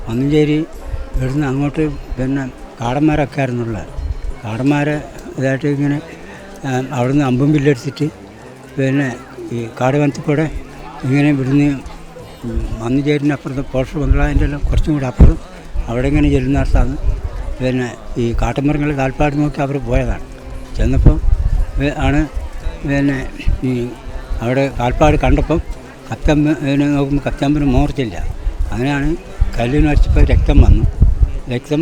മന്നഞ്ചേരി ഇവിടുന്ന് അങ്ങോട്ട് പിന്നെ കാടന്മാരൊക്കെ ആയിരുന്നുള്ളത്. കാടന്മാരെ ഇതായിട്ട് ഇങ്ങനെ അവിടുന്ന് അമ്പും വില്ലെടുത്തിട്ട് പിന്നെ ഈ കാടുവനത്തിൽക്കൂടെ ഇങ്ങനെ ഇവിടുന്ന് മന്നഞ്ചേരിനപ്പുറത്ത് പോഷർ ബംഗ്ലാവിൻ്റെ എല്ലാം കുറച്ചും കൂടി അപ്പുറം അവിടെ ഇങ്ങനെ ചെല്ലുന്ന സ്ഥലത്താണ് പിന്നെ ഈ കാട്ടുമൃഗങ്ങൾ കാൽപ്പാട് നോക്കി അവർ പോയതാണ്. ചെന്നപ്പോൾ ആണ് പിന്നെ ഈ അവിടെ കാൽപ്പാട് കണ്ടപ്പം കത്തമ്പ് നോക്കുമ്പോൾ കത്തമ്പിന് മോർച്ചില്ല. അങ്ങനെയാണ് കല്ലിന് വരച്ചപ്പോൾ രക്തം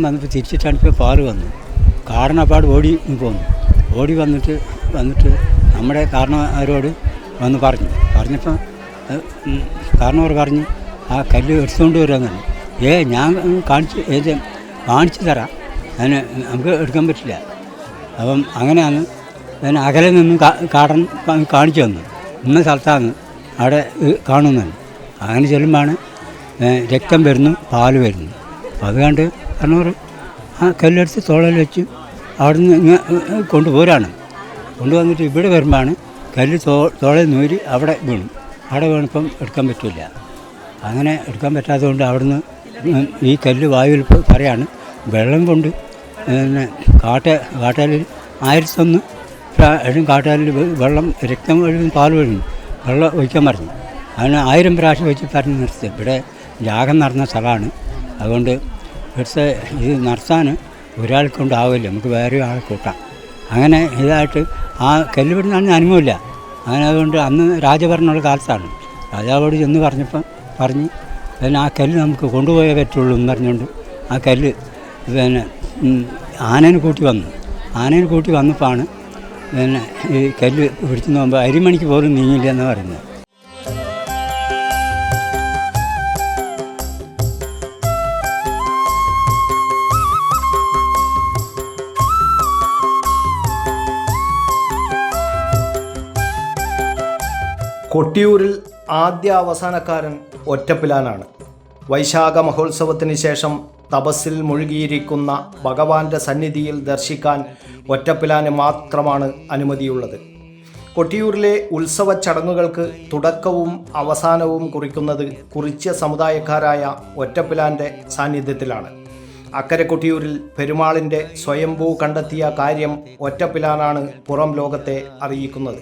വന്നപ്പോൾ തിരിച്ചിട്ടാണ് ഇപ്പോൾ പാറ് വന്നു. കാരണപ്പാട് ഓടി പോന്നു. ഓടി വന്നിട്ട് നമ്മുടെ കാരണവരോട് വന്ന് പറഞ്ഞപ്പോൾ കാരണവർ പറഞ്ഞ് ആ കല്ല് എടുത്തുകൊണ്ട് വരാമെന്നാണ്. ഞാൻ കാണിച്ചു തരാം, അതിന് നമുക്ക് എടുക്കാൻ പറ്റില്ല. അപ്പം അങ്ങനെയാണ് പിന്നെ അകലെ നിന്നും കാടൻ കാണിച്ചു തന്നു, ഇന്ന സ്ഥലത്താണ് അവിടെ കാണുന്നതാണ്. അങ്ങനെ ചെല്ലുമ്പോഴാണ് രക്തം വരുന്നു, പാല് വരുന്നു. അപ്പോൾ അത് കണ്ട് കാരണവർ ആ കല്ലെടുത്ത് തോളയിൽ വെച്ച് അവിടുന്ന് കൊണ്ടുപോരാണ്. കൊണ്ടുവന്നിട്ട് ഇവിടെ വരുമ്പോഴാണ് കല്ല് തോളയിൽ നൂരി അവിടെ വീണു. അവിടെ വീണപ്പം എടുക്കാൻ പറ്റില്ല. അങ്ങനെ എടുക്കാൻ പറ്റാത്തതുകൊണ്ട് അവിടുന്ന് ഈ കല്ല് വായുവിൽ പറയാണ് വെള്ളം കൊണ്ട് പിന്നെ കാട്ടാലിൽ 1001 കാട്ടാലിൽ വെള്ളം രക്തം ഒഴുകും, പാൽ ഒഴുകും, വെള്ളം ഒഴിക്കാൻ പറഞ്ഞു. അതിന് 1000 പ്രാവശ്യം വെച്ച് പറഞ്ഞ് നിർത്തി. ഇവിടെ യാഗം നടന്ന സ്ഥലമാണ്. അതുകൊണ്ട് ഇവിടുത്തെ ഇത് നടത്താൻ ഒരാൾ കൊണ്ടാവില്ല, നമുക്ക് വേറെ ആളെ കൂട്ടാം. അങ്ങനെ ഇതായിട്ട് ആ കല്ല് വിടുന്ന അനുഭവമില്ല. അങ്ങനെ അതുകൊണ്ട് അന്ന് രാജഭരണമുള്ള കാലത്താണ്. രാജാവോട് ചെന്ന് പറഞ്ഞ് പിന്നെ ആ കല്ല് നമുക്ക് കൊണ്ടുപോയേ പറ്റുള്ളൂ എന്ന് പറഞ്ഞുകൊണ്ട് ആ കല്ല് പിന്നെ ആനേനെ കൂട്ടി വന്നപ്പോഴാണ് പിന്നെ ഈ കല്ല് പിടിച്ചു നോക്കുമ്പോൾ അരിമണിക്ക് പോലും നീങ്ങില്ല എന്ന് പറയുന്നത്. കൊട്ടിയൂരിൽ ആദ്യ അവസാനക്കാരൻ ഒറ്റപ്പിലാനാണ്. വൈശാഖ മഹോത്സവത്തിന് ശേഷം തപസ്സിൽ മുഴുകിയിരിക്കുന്ന ഭഗവാന്റെ സന്നിധിയിൽ ദർശിക്കാൻ ഒറ്റപ്പിലാന് മാത്രമാണ് അനുമതിയുള്ളത്. കൊട്ടിയൂരിലെ ഉത്സവ ചടങ്ങുകൾക്ക് തുടക്കവും അവസാനവും കുറിക്കുന്നത് കുറിച്യ സമുദായക്കാരായ ഒറ്റപ്പിലാൻ്റെ സാന്നിധ്യത്തിലാണ്. അക്കരെ കൊട്ടിയൂരിൽ പെരുമാളിൻ്റെ സ്വയംഭൂ കണ്ടെത്തിയ കാര്യം ഒറ്റപ്പിലാനാണ് പുറം ലോകത്തെ അറിയിക്കുന്നത്.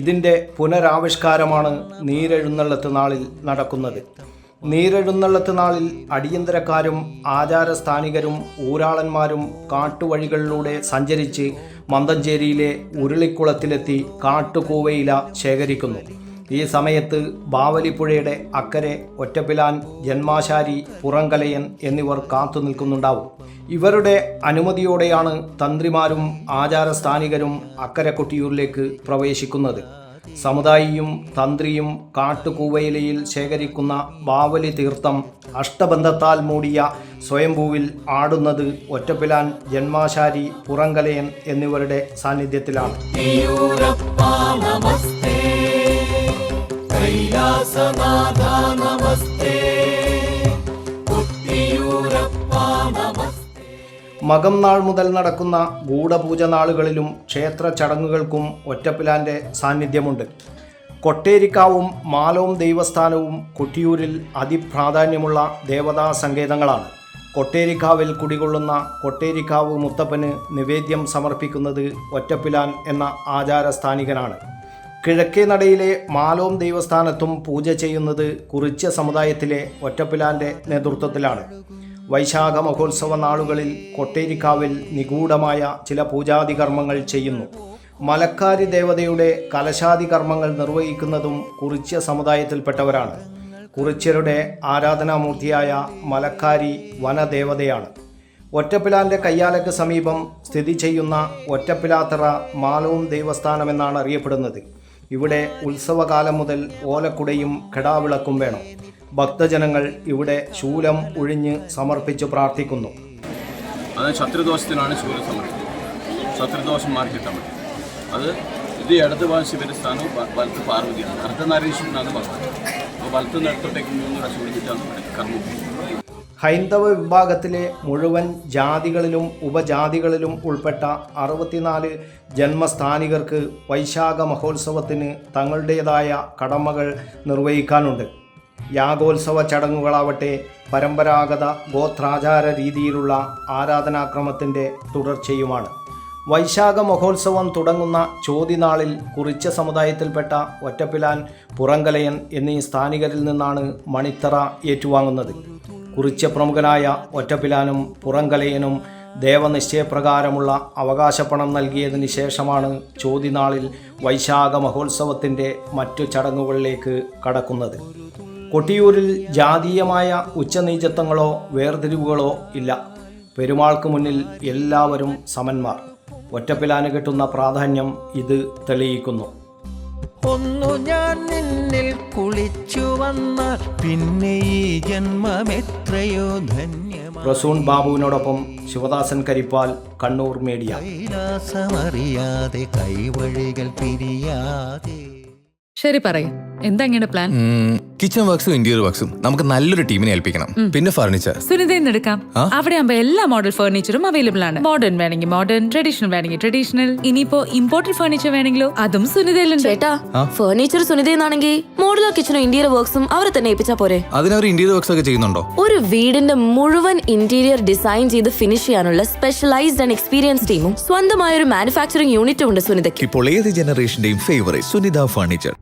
ഇതിൻ്റെ പുനരാവിഷ്കാരമാണ് നീരെഴുന്നള്ളത്ത് നാളിൽ നടക്കുന്നത്. നീരെഴുന്നള്ളത്ത് നാളിൽ അടിയന്തരക്കാരും ആചാരസ്ഥാനികരും ഊരാളന്മാരും കാട്ടുവഴികളിലൂടെ സഞ്ചരിച്ച് മന്തഞ്ചേരിയിലെ ഉരുളിക്കുളത്തിലെത്തി കാട്ടുകൂവയില ശേഖരിക്കുന്നു. ഈ സമയത്ത് ബാവലിപ്പുഴയുടെ അക്കരെ ഒറ്റപ്പിലാൻ, ജന്മാശാരി, പുറങ്കലയൻ എന്നിവർ കാത്തു നിൽക്കുന്നുണ്ടാവും. ഇവരുടെ അനുമതിയോടെയാണ് തന്ത്രിമാരും ആചാരസ്ഥാനികരും അക്കരെ കൊട്ടിയൂരിലേക്ക് പ്രവേശിക്കുന്നത്. സമുദായിയും തന്ത്രിയും കാട്ടുകൂവയിലയിൽ ശേഖരിക്കുന്ന ബാവലി തീർത്ഥം അഷ്ടബന്ധത്താൽ മൂടിയ സ്വയംഭൂവിൽ ആടുന്നത് ഒറ്റപ്പിലാൻ, ജന്മാശാരി, പുറങ്കലയൻ എന്നിവരുടെ സാന്നിധ്യത്തിലാണ്. മകം നാൾ മുതൽ നടക്കുന്ന ഗൂഢപൂജ നാളുകളിലും ക്ഷേത്ര ചടങ്ങുകൾക്കും ഒറ്റപ്പിലാൻ്റെ സാന്നിധ്യമുണ്ട്. കൊട്ടേരിക്കാവും മാലോം ദൈവസ്ഥാനവും കൊട്ടിയൂരിൽ അതിപ്രാധാന്യമുള്ള ദേവതാ സങ്കേതങ്ങളാണ്. കൊട്ടേരിക്കാവിൽ കുടികൊള്ളുന്ന കൊട്ടേരിക്കാവ് മുത്തപ്പന് നിവേദ്യം സമർപ്പിക്കുന്നത് ഒറ്റപ്പിലാൻ എന്ന ആചാരസ്ഥാനികനാണ്. കിഴക്കേ നടയിലെ മാലോം ദൈവസ്ഥാനത്തും പൂജ ചെയ്യുന്നത് കുറിച്യ സമുദായത്തിലെ ഒറ്റപ്പിലാൻ്റെ നേതൃത്വത്തിലാണ്. വൈശാഖ മഹോത്സവ നാളുകളിൽ കൊട്ടേരിക്കാവിൽ നിഗൂഢമായ ചില പൂജാതി കർമ്മങ്ങൾ ചെയ്യുന്നു. മലക്കാരി ദേവതയുടെ കലശാദി കർമ്മങ്ങൾ നിർവഹിക്കുന്നതും കുറിച്യ സമുദായത്തിൽപ്പെട്ടവരാണ്. കുറിച്യരുടെ ആരാധനാമൂർത്തിയായ മലക്കാരി വനദേവതയാണ്. ഒറ്റപ്പിലാൻ്റെ കയ്യാലയ്ക്ക് സമീപം സ്ഥിതി ചെയ്യുന്ന ഒറ്റപ്പിലാത്തറ മാലോം ദൈവസ്ഥാനമെന്നാണ് അറിയപ്പെടുന്നത്. ഇവിടെ ഉത്സവകാലം മുതൽ ഓലക്കുടയും കെടാവിളക്കും വേണം. ഭക്തജനങ്ങൾ ഇവിടെ ശൂലം ഒഴിഞ്ഞ് സമർപ്പിച്ച് പ്രാർത്ഥിക്കുന്നു. അത് ശത്രുദോഷത്തിനാണ് ശൂലം സമർപ്പിക്കുന്നത്. ശത്രുദോഷം മാറി കിട്ടാൻ പറ്റും. അത് ഇത് ഇടത് ഭാഗം ശിവന്റെ സ്ഥാനവും വലത്ത് പാർവതിയാണ്. അർദ്ധനാരീശ്വരനാണ് ഭഗവാൻ. അപ്പോൾ വലത്ത് നേരത്തോട്ടേക്ക് 3 പ്രാവശ്യം ഒഴിഞ്ഞിട്ടാണ് കർമ്മം. ഹൈന്ദവ വിഭാഗത്തിലെ മുഴുവൻ ജാതികളിലും ഉപജാതികളിലും ഉൾപ്പെട്ട 64 ജന്മസ്ഥാനികർക്ക് വൈശാഖ മഹോത്സവത്തിന് തങ്ങളുടേതായ കടമകൾ നിർവഹിക്കാനുണ്ട്. യാഗോത്സവ ചടങ്ങുകളാവട്ടെ പരമ്പരാഗത ഗോത്രാചാര രീതിയിലുള്ള ആരാധനാക്രമത്തിൻ്റെ തുടർച്ചയുമാണ്. വൈശാഖ മഹോത്സവം തുടങ്ങുന്ന ചോതിനാളിൽ കുറിച്യ സമുദായത്തിൽപ്പെട്ട ഒറ്റപ്പിലാൻ, പുറങ്കലയൻ എന്നീ സ്ഥാനികരിൽ നിന്നാണ് മണിത്തറ ഏറ്റുവാങ്ങുന്നത്. കുറിച്യ പ്രമുഖനായ ഒറ്റപ്പിലാനും പുറങ്കലയനും ദേവനിശ്ചയപ്രകാരമുള്ള അവകാശപ്പണം നൽകിയതിന് ശേഷമാണ് ചോതിനാളിൽ വൈശാഖ മഹോത്സവത്തിൻ്റെ മറ്റു ചടങ്ങുകളിലേക്ക് കടക്കുന്നത്. കൊട്ടിയൂരിൽ ജാതീയമായ ഉച്ചനീചത്വങ്ങളോ വേർതിരിവുകളോ ഇല്ല. പെരുമാൾക്ക് മുന്നിൽ എല്ലാവരും സമന്മാർ. ഒറ്റപ്പിലാന് കിട്ടുന്ന പ്രാധാന്യം ഇത് തെളിയിക്കുന്നു. ഒന്നു ഞാൻ നിന്നിൽ കുളിച്ചു വന്നാൽ പിന്നെ ഈ ജന്മമെത്രയോ ധന്യമാണ്. റസൂൺ ബാബുവിനോടൊപ്പം ശിവദാസൻ കരിപ്പാൽ, കണ്ണൂർ മീഡിയ. കൈലാസമറിയാതെ കൈവഴികൾ പിരിയാതെ. ശരി പറയും എന്താ ഇങ്ങനെ പ്ലാൻ? കിച്ചൺ വർക്ക്സും ഇന്റീരിയർ വർക്ക്സും നമുക്ക് നല്ലൊരു ടീമിനെ ഏൽപ്പിക്കണം. പിന്നെ ഫർണിച്ചർ സുനിതയിൽ നിന്ന് എടുക്കാം. അവിടെ ആകുമ്പോ എല്ലാ മോഡൽ ഫർണിച്ചറും അവൈലബിൾ ആണ്. മോഡേൺ വേണമെങ്കിൽ മോഡേൺ, ട്രഡീഷണൽ വേണമെങ്കിൽ ട്രഡീഷണൽ. ഇനിയിപ്പോ ഇമ്പോർട്ടഡ് ഫർണിച്ചർ വേണമെങ്കിലോ അതും സുനിതയിലുണ്ട്. ചേട്ടാ, ഫർണിച്ചർ സുനിതയെന്നാണെങ്കിൽ മോഡുലർ കിച്ചണും ഇന്റീരിയർ വർക്ക്സും അവരെ തന്നെ ഏൽപ്പിച്ചാ പോരെ? അതിനവർ ഇന്റീരിയർ വർക്ക്സ് ഒക്കെ ചെയ്യുന്നുണ്ടോ? ഒരു വീടിന്റെ മുഴുവൻ ഇന്റീരിയർ ഡിസൈൻ ചെയ്ത് ഫിനിഷ് ചെയ്യാനുള്ള സ്പെഷ്യലൈസ്ഡ് ആൻഡ് എക്സ്പീരിയൻസ് ടീമും സ്വന്തമായ ഒരു മാനുഫാക്ചറിംഗ് യൂണിറ്റും ഉണ്ട് സുനിതയ്ക്ക്. ഇപ്പോൾ ഏത് ജനറേഷന്റെയും ഫേവറേറ്റ് സുനിത ഫർണിച്ചർ.